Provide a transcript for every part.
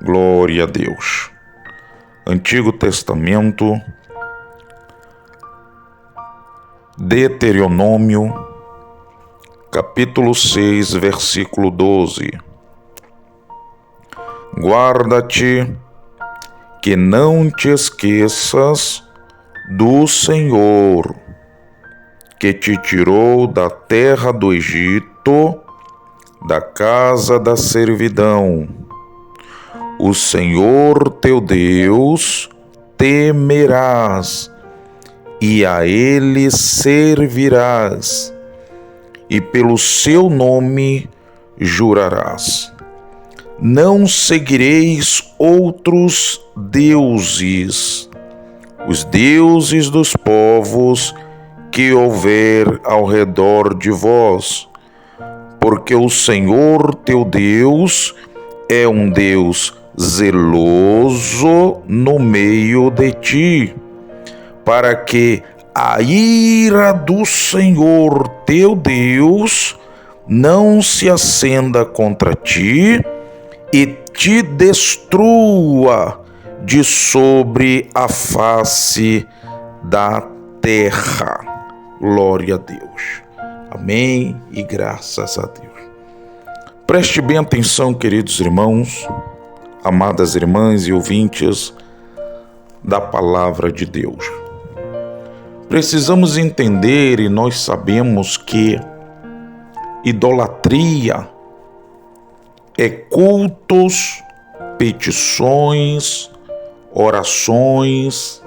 Glória a Deus. Antigo Testamento, Deuteronômio, capítulo 6, versículo 12. Guarda-te que não te esqueças do Senhor, que te tirou da terra do Egito, da casa da servidão. O Senhor teu Deus temerás, e a Ele servirás, e pelo seu nome jurarás. Não seguireis outros deuses, os deuses dos povos que houver ao redor de vós, porque o Senhor teu Deus é um Deus zeloso no meio de ti, para que a ira do Senhor teu Deus não se acenda contra ti e te destrua de sobre a face da terra. Glória a Deus. Amém e graças a Deus. Preste bem atenção, queridos irmãos, amadas irmãs e ouvintes da palavra de Deus. Precisamos entender, e nós sabemos que idolatria é cultos, petições, orações,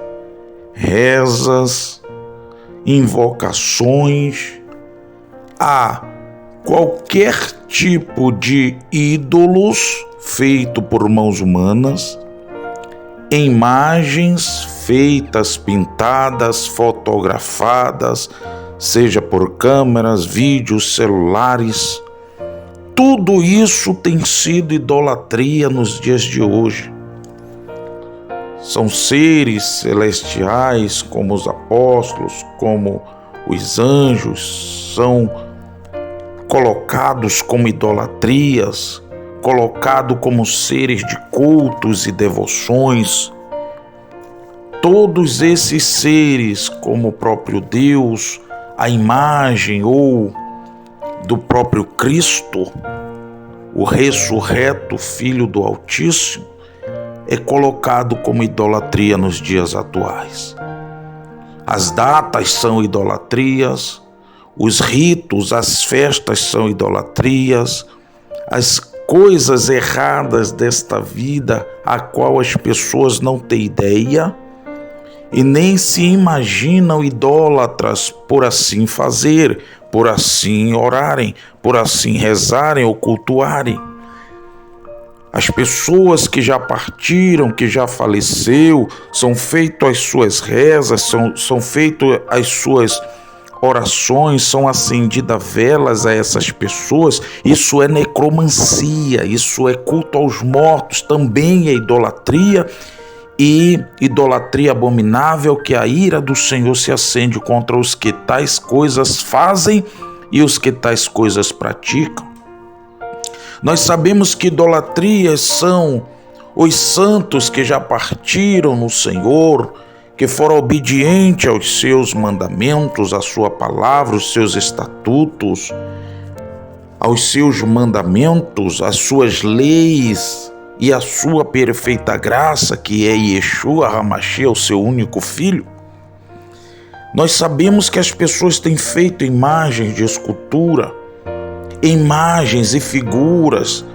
rezas, invocações a qualquer tipo de ídolos feito por mãos humanas, imagens feitas, pintadas, fotografadas, seja por câmeras, vídeos, celulares. Tudo isso tem sido idolatria nos dias de hoje. São seres celestiais, como os apóstolos, como os anjos, são colocados como idolatrias, colocados como seres de cultos e devoções. Todos esses seres, como o próprio Deus, a imagem ou do próprio Cristo, o ressurreto Filho do Altíssimo, é colocado como idolatria nos dias atuais. As datas são idolatrias, os ritos, as festas são idolatrias, as coisas erradas desta vida, a qual as pessoas não têm ideia e nem se imaginam idólatras por assim fazer, por assim orarem, por assim rezarem ou cultuarem. As pessoas que já partiram, que já faleceu, são feitas as suas rezas, são feitas as suas orações, são acendidas velas a essas pessoas. Isso é necromancia, isso é culto aos mortos, também é idolatria, e idolatria abominável, que a ira do Senhor se acende contra os que tais coisas fazem e os que tais coisas praticam. Nós sabemos que idolatrias são os santos que já partiram no Senhor, que foram obedientes aos seus mandamentos, à sua palavra, os seus estatutos, aos seus mandamentos, às suas leis e à sua perfeita graça, que é Yeshua HaMashiach, o seu único Filho. Nós sabemos que as pessoas têm feito imagens de escultura, imagens e figuras.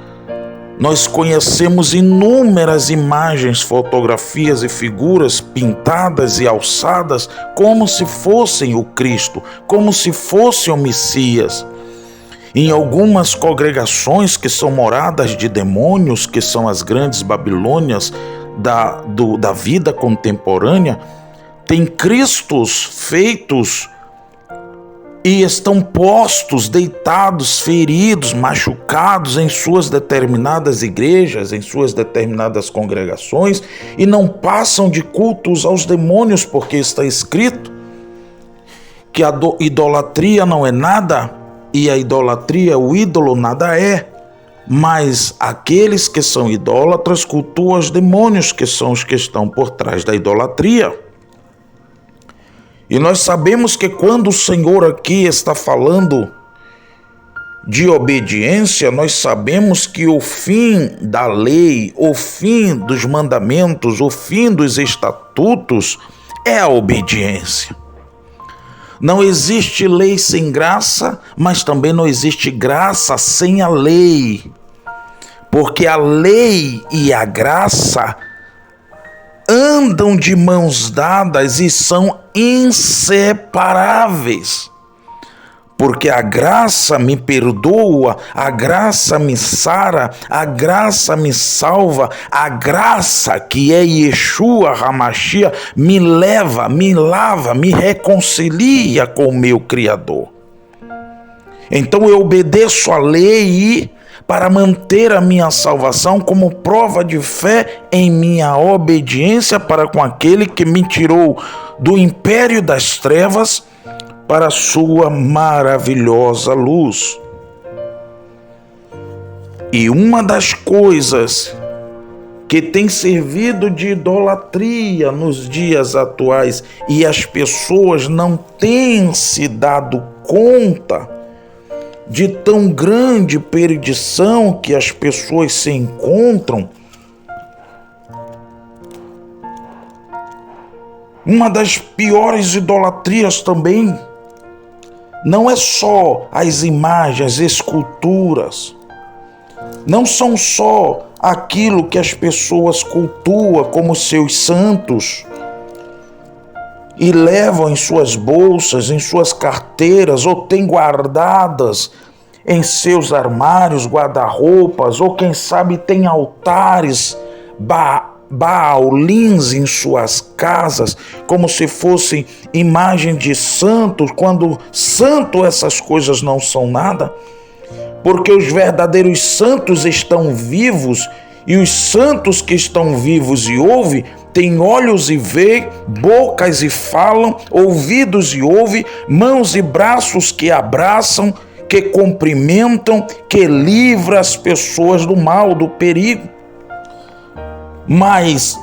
Nós conhecemos inúmeras imagens, fotografias e figuras pintadas e alçadas como se fossem o Cristo, como se fosse o Messias. Em algumas congregações que são moradas de demônios, que são as grandes Babilônias da vida contemporânea, tem Cristos feitos e estão postos, deitados, feridos, machucados em suas determinadas igrejas, em suas determinadas congregações, e não passam de cultos aos demônios, porque está escrito que a idolatria não é nada, e a idolatria, o ídolo, nada é. mas aqueles que são idólatras cultuam os demônios, que são os que estão por trás da idolatria. E nós sabemos que quando o Senhor aqui está falando de obediência, nós sabemos que o fim da lei, o fim dos mandamentos, o fim dos estatutos é a obediência. Não existe lei sem graça, mas também não existe graça sem a lei. Porque a lei e a graça andam de mãos dadas e são inseparáveis. Porque a graça me perdoa, a graça me sara, a graça me salva, a graça que é Yeshua HaMashiach me leva, me lava, me reconcilia com o meu Criador. Então eu obedeço a lei para manter a minha salvação como prova de fé em minha obediência para com aquele que me tirou do império das trevas para a sua maravilhosa luz. E uma das coisas que tem servido de idolatria nos dias atuais e as pessoas não têm se dado conta de tão grande perdição que as pessoas se encontram, uma das piores idolatrias também não é só as imagens, as esculturas, não são só aquilo que as pessoas cultuam como seus santos e levam em suas bolsas, em suas carteiras, ou têm guardadas em seus armários, guarda-roupas, ou quem sabe tem altares, Baalins em suas casas, como se fossem imagens de santos, quando santo essas coisas não são nada, porque os verdadeiros santos estão vivos, e os santos que estão vivos e ouvem, têm olhos e veem, bocas e falam, ouvidos e ouvem, mãos e braços que abraçam, que cumprimentam, que livram as pessoas do mal, do perigo. Mas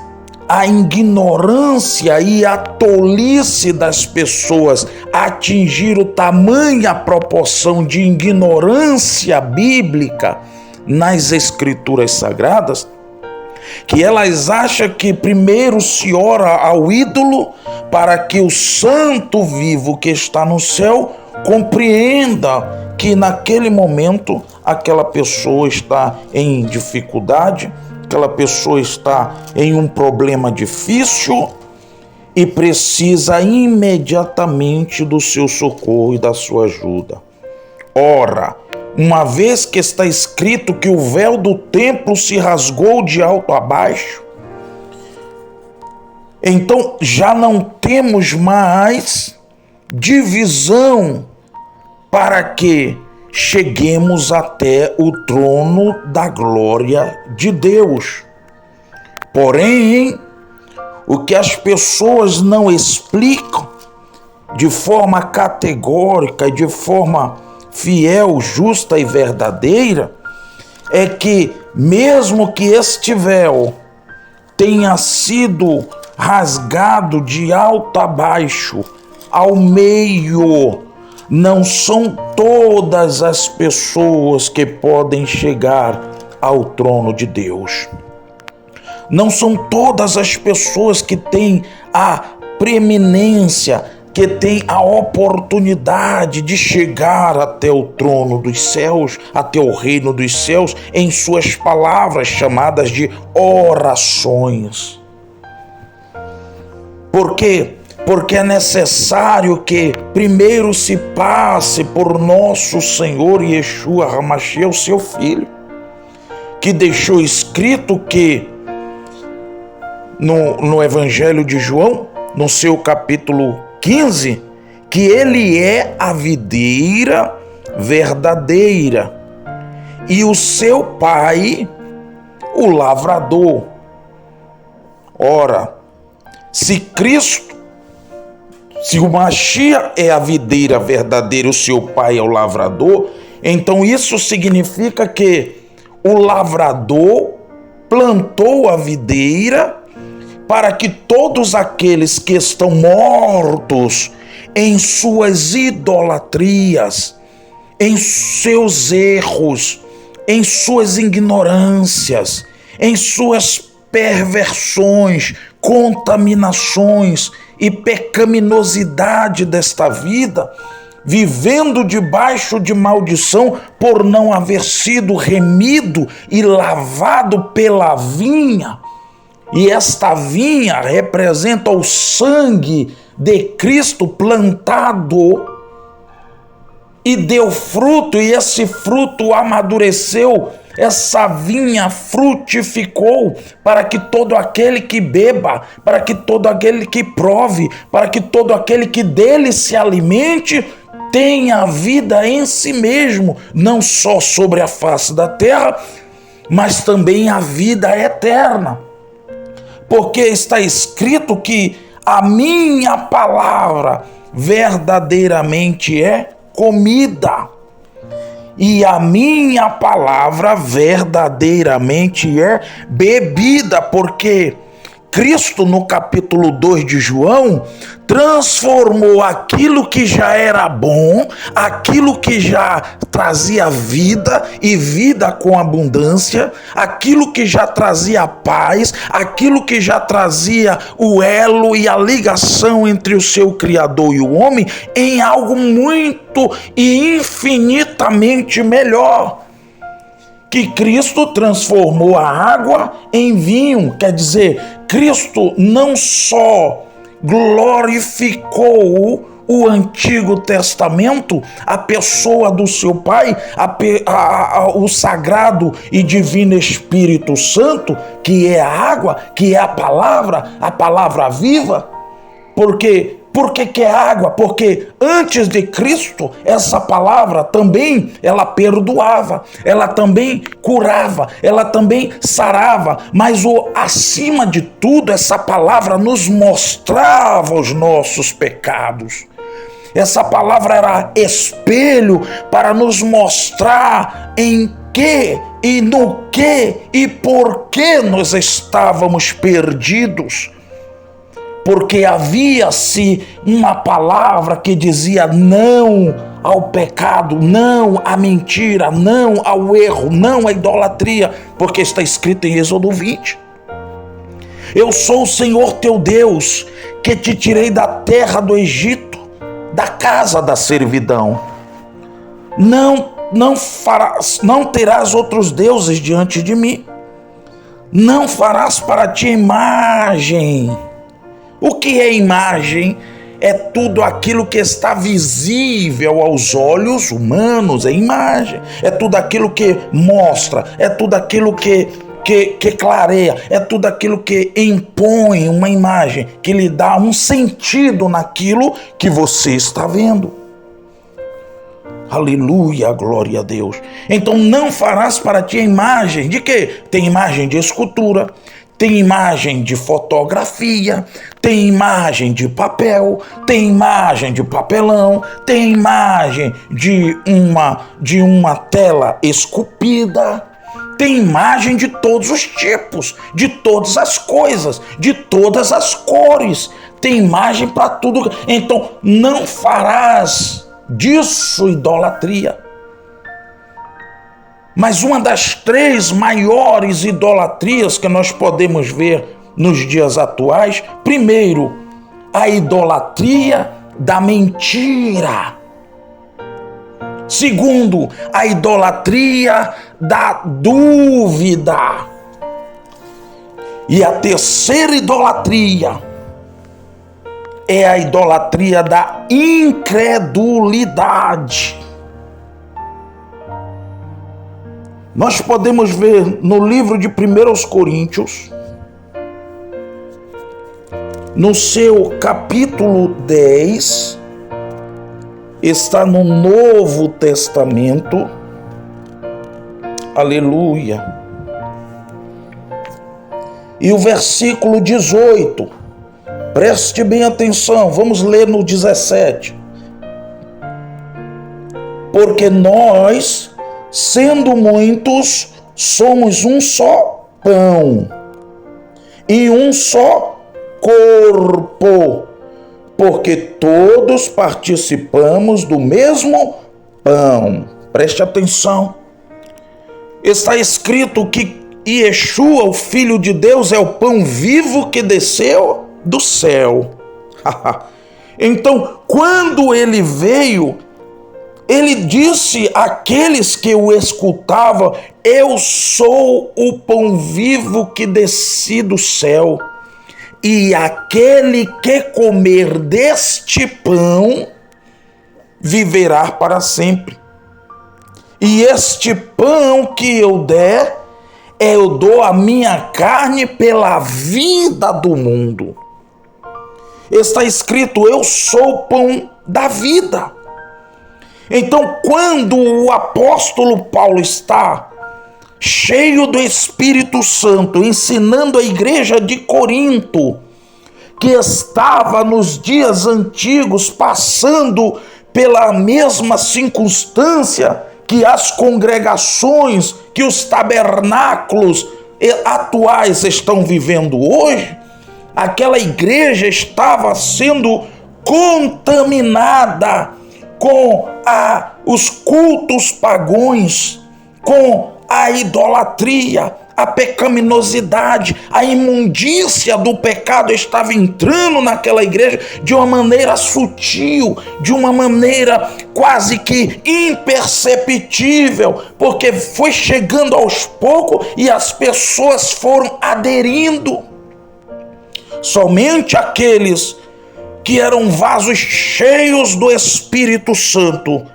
a ignorância e a tolice das pessoas atingiram tamanha proporção de ignorância bíblica nas escrituras sagradas, que elas acham que primeiro se ora ao ídolo para que o santo vivo que está no céu compreenda que naquele momento aquela pessoa está em dificuldade, aquela pessoa está em um problema difícil e precisa imediatamente do seu socorro e da sua ajuda. Ora, uma vez que está escrito que o véu do templo se rasgou de alto a baixo, então já não temos mais divisão para que cheguemos até o trono da glória de Deus. Porém, o que as pessoas não explicam de forma categórica e de forma fiel, justa e verdadeira, é que mesmo que este véu tenha sido rasgado de alto a baixo, ao meio, não são todas as pessoas que podem chegar ao trono de Deus. Não são todas as pessoas que têm a preeminência, que têm a oportunidade de chegar até o trono dos céus, até o reino dos céus, em suas palavras chamadas de orações. Por quê? Porque é necessário que primeiro se passe por nosso Senhor Yeshua HaMashiach, o seu Filho, que deixou escrito que no Evangelho de João, no seu capítulo 15, que ele é a videira verdadeira e o seu pai o lavrador. Ora, se o Mashiach é a videira verdadeira, o seu pai é o lavrador, então isso significa que o lavrador plantou a videira para que todos aqueles que estão mortos em suas idolatrias, em seus erros, em suas ignorâncias, em suas perversões, contaminações e pecaminosidade desta vida, vivendo debaixo de maldição por não haver sido remido e lavado pela vinha. E esta vinha representa o sangue de Cristo plantado e deu fruto, e esse fruto amadureceu, essa vinha frutificou para que todo aquele que beba, para que todo aquele que prove, para que todo aquele que dele se alimente, tenha vida em si mesmo, não só sobre a face da terra, mas também a vida eterna. Porque está escrito que a minha palavra verdadeiramente é comida, e a minha palavra verdadeiramente é bebida, porque Cristo, no capítulo 2 de João, transformou aquilo que já era bom, aquilo que já trazia vida e vida com abundância, aquilo que já trazia paz, aquilo que já trazia o elo e a ligação entre o seu Criador e o homem, em algo muito e infinitamente melhor. Que Cristo transformou a água em vinho, quer dizer, Cristo não só glorificou o Antigo Testamento, a pessoa do seu Pai, o Sagrado e Divino Espírito Santo, que é a água, que é a palavra viva, porque por que é água? Porque antes de Cristo, essa palavra também, ela perdoava, ela também curava, ela também sarava, mas acima de tudo, essa palavra nos mostrava os nossos pecados. Essa palavra era espelho para nos mostrar em que e no que e por que nós estávamos perdidos. Porque havia-se uma palavra que dizia não ao pecado, não à mentira, não ao erro, não à idolatria, porque está escrito em Êxodo 20. Eu sou o Senhor teu Deus, que te tirei da terra do Egito, da casa da servidão. Não terás outros deuses diante de mim. Não farás para ti imagem. O que é imagem? É tudo aquilo que está visível aos olhos humanos, é imagem. É tudo aquilo que mostra, é tudo aquilo que clareia, é tudo aquilo que impõe uma imagem, que lhe dá um sentido naquilo que você está vendo. Aleluia, glória a Deus. Então não farás para ti a imagem de quê? Tem imagem de escultura, tem imagem de fotografia, tem imagem de papel, tem imagem de papelão, tem imagem de uma tela esculpida, tem imagem de todos os tipos, de todas as coisas, de todas as cores, tem imagem para tudo. Então não farás disso idolatria. Mas uma das 3 maiores idolatrias que nós podemos ver nos dias atuais, primeiro, a idolatria da mentira. Segundo, a idolatria da dúvida. E a terceira idolatria é a idolatria da incredulidade. Nós podemos ver no livro de 1 Coríntios, no seu capítulo 10, está no Novo Testamento, aleluia, e o versículo 18, preste bem atenção, vamos ler no 17. Porque nós, sendo muitos, somos um só pão e um só corpo, porque todos participamos do mesmo pão. Preste atenção. Está escrito que Yeshua, o Filho de Deus, é o pão vivo que desceu do céu. Então, quando ele veio, ele disse àqueles que o escutavam: eu sou o pão vivo que desci do céu, e aquele que comer deste pão viverá para sempre. E este pão que eu der, eu dou a minha carne pela vida do mundo. Está escrito: eu sou o pão da vida. Então, quando o apóstolo Paulo está cheio do Espírito Santo, ensinando a igreja de Corinto, que estava nos dias antigos passando pela mesma circunstância que as congregações, que os tabernáculos atuais estão vivendo hoje, aquela igreja estava sendo contaminada com os cultos pagãos, com a idolatria, a pecaminosidade, a imundícia do pecado estava entrando naquela igreja de uma maneira sutil, de uma maneira quase que imperceptível, porque foi chegando aos poucos e as pessoas foram aderindo. Somente aqueles que eram vasos cheios do Espírito Santo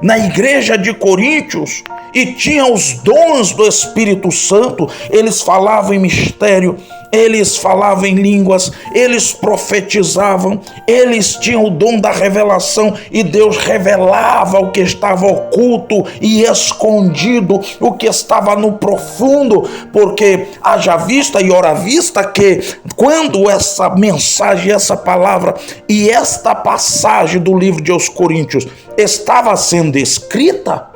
na igreja de Coríntios e tinham os dons do Espírito Santo, eles falavam em mistério, eles falavam em línguas, eles profetizavam, eles tinham o dom da revelação e Deus revelava o que estava oculto e escondido, o que estava no profundo, porque haja vista e ora vista que quando essa mensagem, essa palavra e esta passagem do livro de aos Coríntios estava sendo escrita,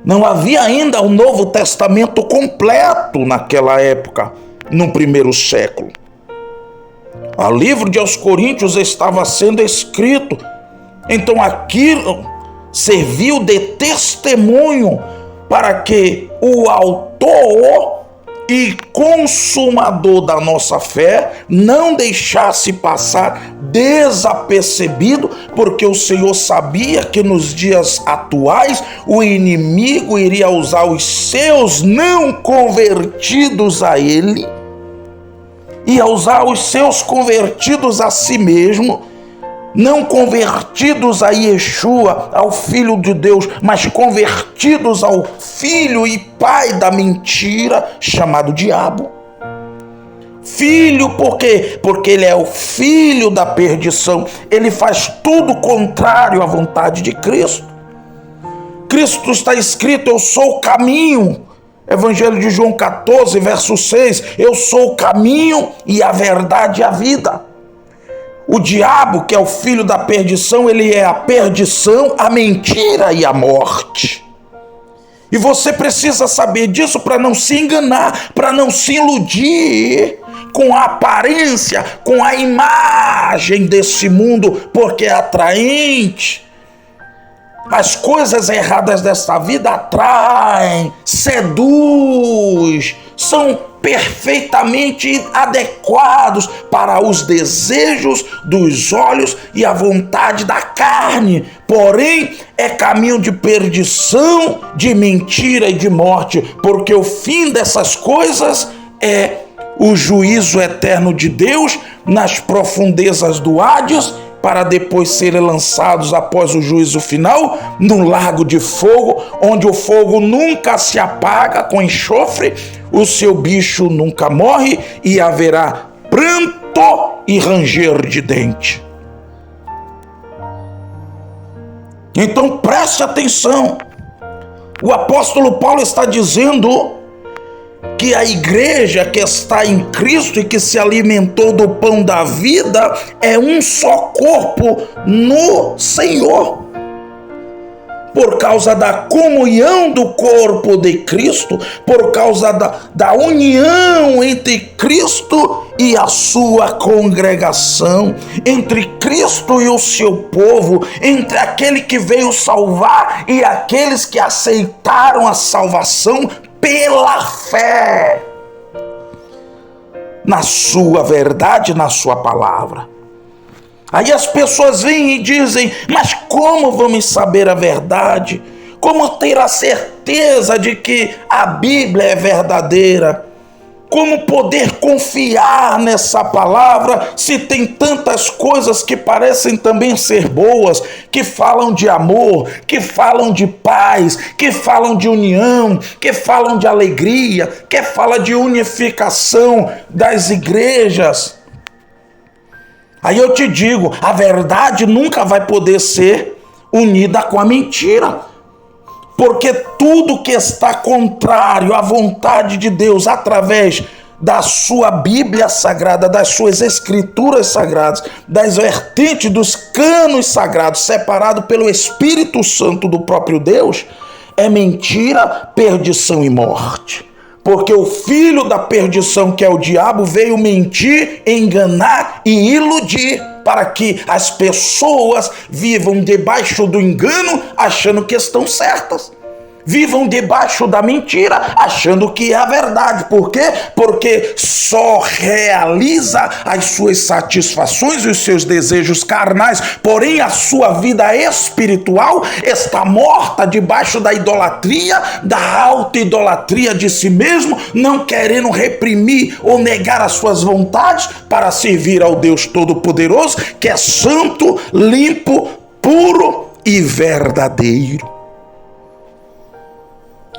não havia ainda o Novo Testamento completo naquela época, no primeiro século. O livro de aos Coríntios estava sendo escrito, então aquilo serviu de testemunho para que o autor e consumador da nossa fé não deixasse passar desapercebido, porque o Senhor sabia que nos dias atuais o inimigo iria usar os seus não convertidos a ele, ia usar os seus convertidos a si mesmo, não convertidos a Yeshua, ao Filho de Deus, mas convertidos ao filho e pai da mentira, chamado diabo. Filho, por quê? Porque ele é o filho da perdição. Ele faz tudo contrário à vontade de Cristo. Cristo está escrito: eu sou o caminho. Evangelho de João 14, verso 6. Eu sou o caminho e a verdade e a vida. O diabo, que é o filho da perdição, ele é a perdição, a mentira e a morte. E você precisa saber disso para não se enganar, para não se iludir com a aparência, com a imagem desse mundo, porque é atraente. As coisas erradas desta vida atraem, seduz, são perfeitamente adequados para os desejos dos olhos e a vontade da carne. Porém, é caminho de perdição, de mentira e de morte, porque o fim dessas coisas é o juízo eterno de Deus nas profundezas do Hades, para depois serem lançados após o juízo final no lago de fogo, onde o fogo nunca se apaga com enxofre, o seu bicho nunca morre e haverá pranto e ranger de dente. Então preste atenção, o apóstolo Paulo está dizendo que a igreja que está em Cristo e que se alimentou do pão da vida é um só corpo no Senhor. por causa da comunhão do corpo de Cristo, por causa da união entre Cristo e a sua congregação, entre Cristo e o seu povo, entre aquele que veio salvar e aqueles que aceitaram a salvação pela fé na sua verdade, na sua palavra. Aí as pessoas vêm e dizem, mas como vamos saber a verdade? Como ter a certeza de que a Bíblia é verdadeira? Como poder confiar nessa palavra se tem tantas coisas que parecem também ser boas, que falam de amor, que falam de paz, que falam de união, que falam de alegria, que falam de unificação das igrejas? Aí eu te digo, a verdade nunca vai poder ser unida com a mentira, porque tudo que está contrário à vontade de Deus através da sua Bíblia Sagrada, das suas Escrituras Sagradas, das vertentes dos canos sagrados, separado pelo Espírito Santo do próprio Deus, é mentira, perdição e morte. Porque o filho da perdição, que é o diabo, veio mentir, enganar e iludir, para que as pessoas vivam debaixo do engano, achando que estão certas. Vivam debaixo da mentira, achando que é a verdade. Por quê? Porque só realiza as suas satisfações e os seus desejos carnais, porém a sua vida espiritual está morta debaixo da idolatria, da auto-idolatria de si mesmo, não querendo reprimir ou negar as suas vontades para servir ao Deus Todo-Poderoso, que é santo, limpo, puro e verdadeiro.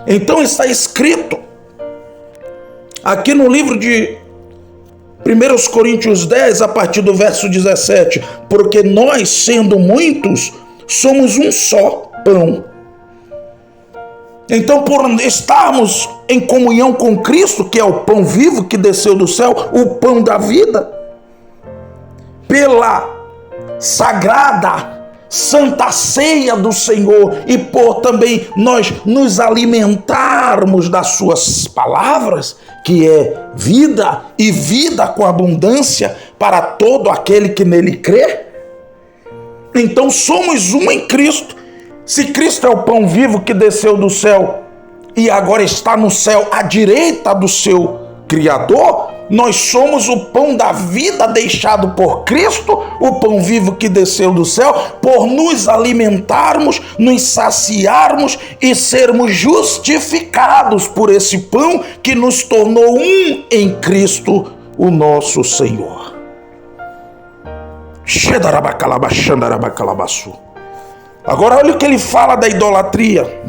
Então está escrito aqui no livro de 1 Coríntios 10, a partir do verso 17, porque nós, sendo muitos, somos um só pão. Então, por estarmos em comunhão com Cristo, que é o pão vivo que desceu do céu, o pão da vida, pela sagrada Santa Ceia do Senhor, e por também nós nos alimentarmos das suas palavras, que é vida e vida com abundância para todo aquele que nele crê. Então somos um em Cristo. Se Cristo é o pão vivo que desceu do céu e agora está no céu à direita do seu Criador, nós somos o pão da vida deixado por Cristo, o pão vivo que desceu do céu, por nos alimentarmos, nos saciarmos e sermos justificados por esse pão que nos tornou um em Cristo, o nosso Senhor. Agora olha o que ele fala da idolatria.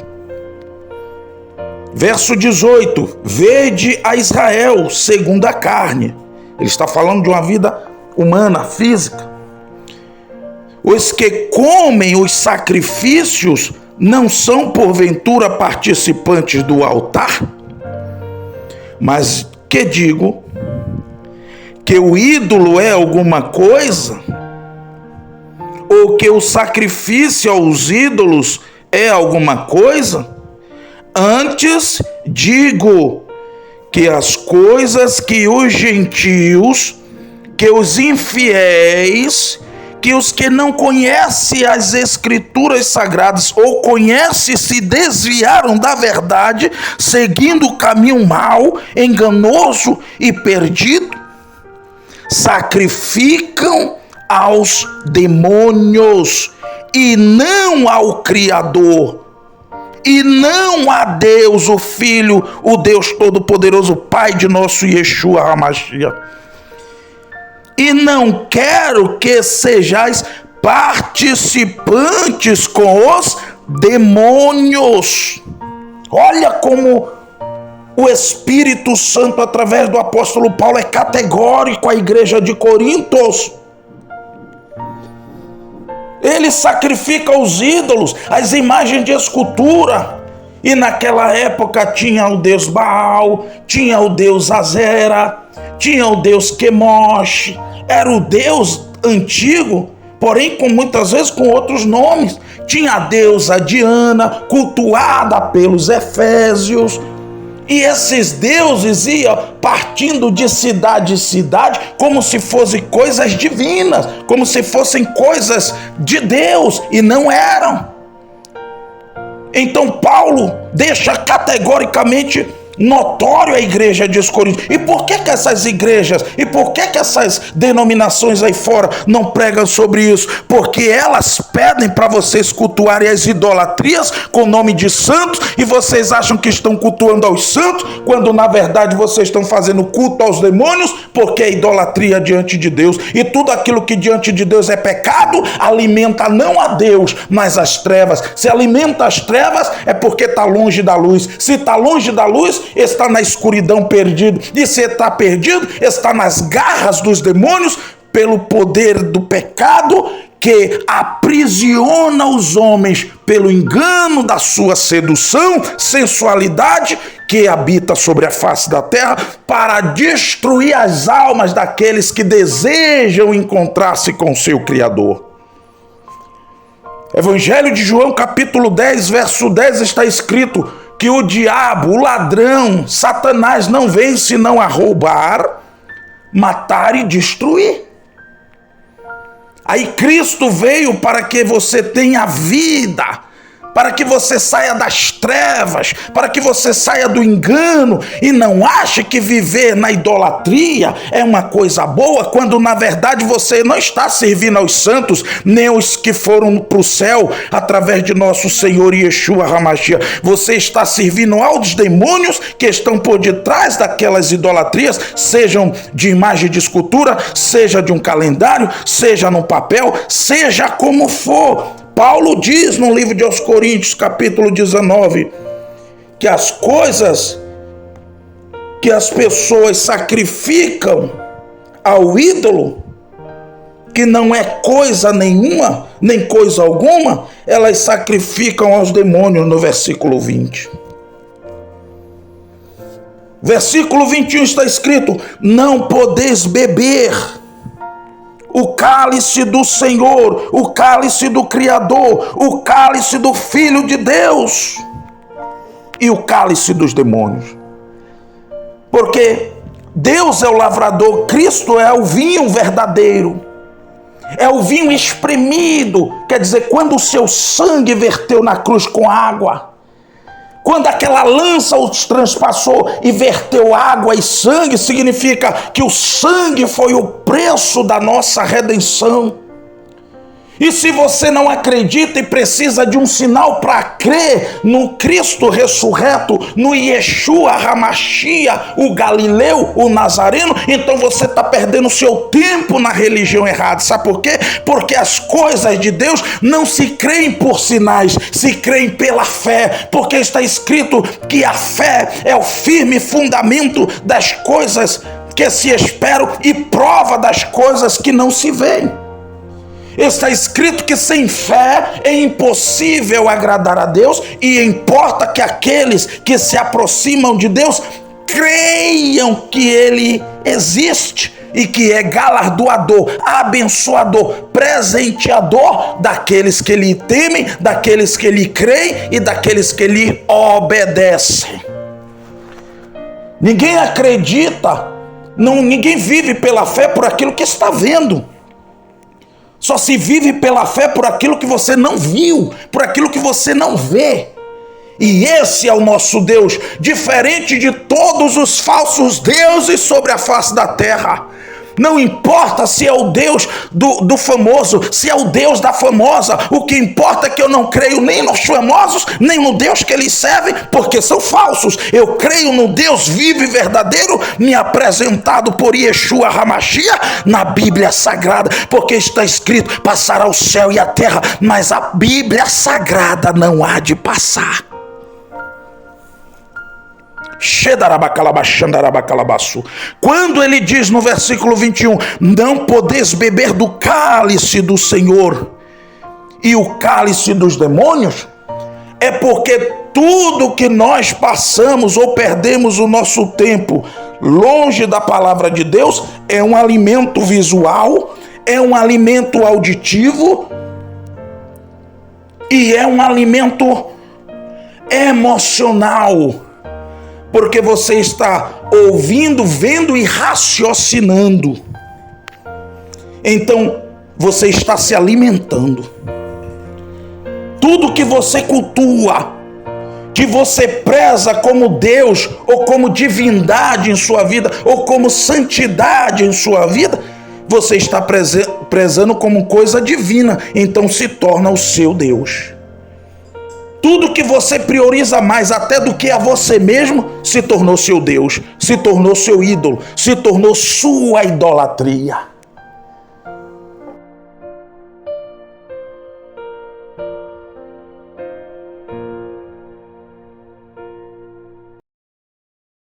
Verso 18, vede a Israel segundo a carne. Ele está falando de uma vida humana, física. Os que comem os sacrifícios não são porventura participantes do altar? Mas que digo? Que o ídolo é alguma coisa? Ou que o sacrifício aos ídolos é alguma coisa? Antes digo que as coisas que os gentios, que os infiéis, que os que não conhecem as Escrituras Sagradas ou conhecem se desviaram da verdade, seguindo o caminho mau, enganoso e perdido, sacrificam aos demônios e não ao Criador, e não a Deus, o Filho, o Deus Todo-Poderoso, Pai de nosso Yeshua HaMashiach. E não quero que sejais participantes com os demônios. Olha como o Espírito Santo, através do apóstolo Paulo, é categórico à igreja de Corintos. Ele sacrifica os ídolos, as imagens de escultura. E naquela época tinha o deus Baal, tinha o deus Azera, tinha o deus Quemosh. Era o deus antigo, porém muitas vezes com outros nomes, Tinha a deusa Diana, cultuada pelos efésios. E esses deuses iam partindo de cidade em cidade como se fossem coisas divinas, como se fossem coisas de Deus, e não eram. Então Paulo deixa categoricamente notório a igreja de Corinto. E por que essas igrejas, e por que essas denominações aí fora não pregam sobre isso? Porque elas pedem para vocês cultuarem as idolatrias com o nome de santos, e vocês acham que estão cultuando aos santos, quando na verdade vocês estão fazendo culto aos demônios, porque é idolatria diante de Deus. E tudo aquilo que diante de Deus é pecado, alimenta não a Deus, mas as trevas. Se alimenta as trevas, é porque está longe da luz. Se está longe da luz, está na escuridão perdido. E se está perdido, está nas garras dos demônios, pelo poder do pecado que aprisiona os homens pelo engano da sua sedução, sensualidade que habita sobre a face da terra, para destruir as almas daqueles que desejam encontrar-se com o seu Criador. Evangelho de João, capítulo 10, verso 10, está escrito que o diabo, o ladrão, Satanás não veio senão a roubar, matar e destruir. Aí Cristo veio para que você tenha vida, para que você saia das trevas, para que você saia do engano e não ache que viver na idolatria é uma coisa boa, quando na verdade você não está servindo aos santos, nem os que foram para o céu através de nosso Senhor Yeshua HaMashiach. Você está servindo aos demônios que estão por detrás daquelas idolatrias, sejam de imagem de escultura, seja de um calendário, seja num papel, seja como for. Paulo diz no livro de aos Coríntios, capítulo 19, que as coisas que as pessoas sacrificam ao ídolo, que não é coisa nenhuma, nem coisa alguma, elas sacrificam aos demônios, no versículo 20. Versículo 21 está escrito: não podeis beber o cálice do Senhor, o cálice do Criador, o cálice do Filho de Deus e o cálice dos demônios. Porque Deus é o lavrador, Cristo é o vinho verdadeiro, é o vinho espremido, quer dizer, quando o seu sangue verteu na cruz com água, quando aquela lança os transpassou e verteu água e sangue, significa que o sangue foi o preço da nossa redenção. E se você não acredita e precisa de um sinal para crer no Cristo ressurreto, no Yeshua HaMashiach, o Galileu, o Nazareno, então você está perdendo seu tempo na religião errada. Sabe por quê? Porque as coisas de Deus não se creem por sinais, se creem pela fé, porque está escrito que a fé é o firme fundamento das coisas que se esperam e prova das coisas que não se veem. Está escrito que sem fé é impossível agradar a Deus, e importa que aqueles que se aproximam de Deus creiam que Ele existe e que é galardoador, abençoador, presenteador daqueles que Lhe temem, daqueles que Lhe creem e daqueles que Lhe obedecem. Ninguém acredita, ninguém vive pela fé por aquilo que está vendo. Só se vive pela fé por aquilo que você não viu, por aquilo que você não vê. E esse é o nosso Deus, diferente de todos os falsos deuses sobre a face da terra. Não importa se é o Deus do famoso, se é o Deus da famosa, o que importa é que eu não creio nem nos famosos, nem no Deus que eles servem, porque são falsos. Eu creio no Deus vivo e verdadeiro, me apresentado por Yeshua HaMashiach na Bíblia Sagrada, porque está escrito: passará o céu e a terra, mas a Bíblia Sagrada não há de passar. Quando ele diz no versículo 21, não podeis beber do cálice do Senhor e o cálice dos demônios, é porque tudo que nós passamos ou perdemos o nosso tempo longe da palavra de Deus é um alimento visual, é um alimento auditivo, E é um alimento emocional, porque você está ouvindo, vendo e raciocinando. Então, você está se alimentando. Tudo que você cultua, que você preza como Deus, ou como divindade em sua vida, ou como santidade em sua vida, você está prezando como coisa divina, então se torna o seu Deus. Tudo que você prioriza mais até do que a você mesmo, se tornou seu Deus, se tornou seu ídolo, se tornou sua idolatria.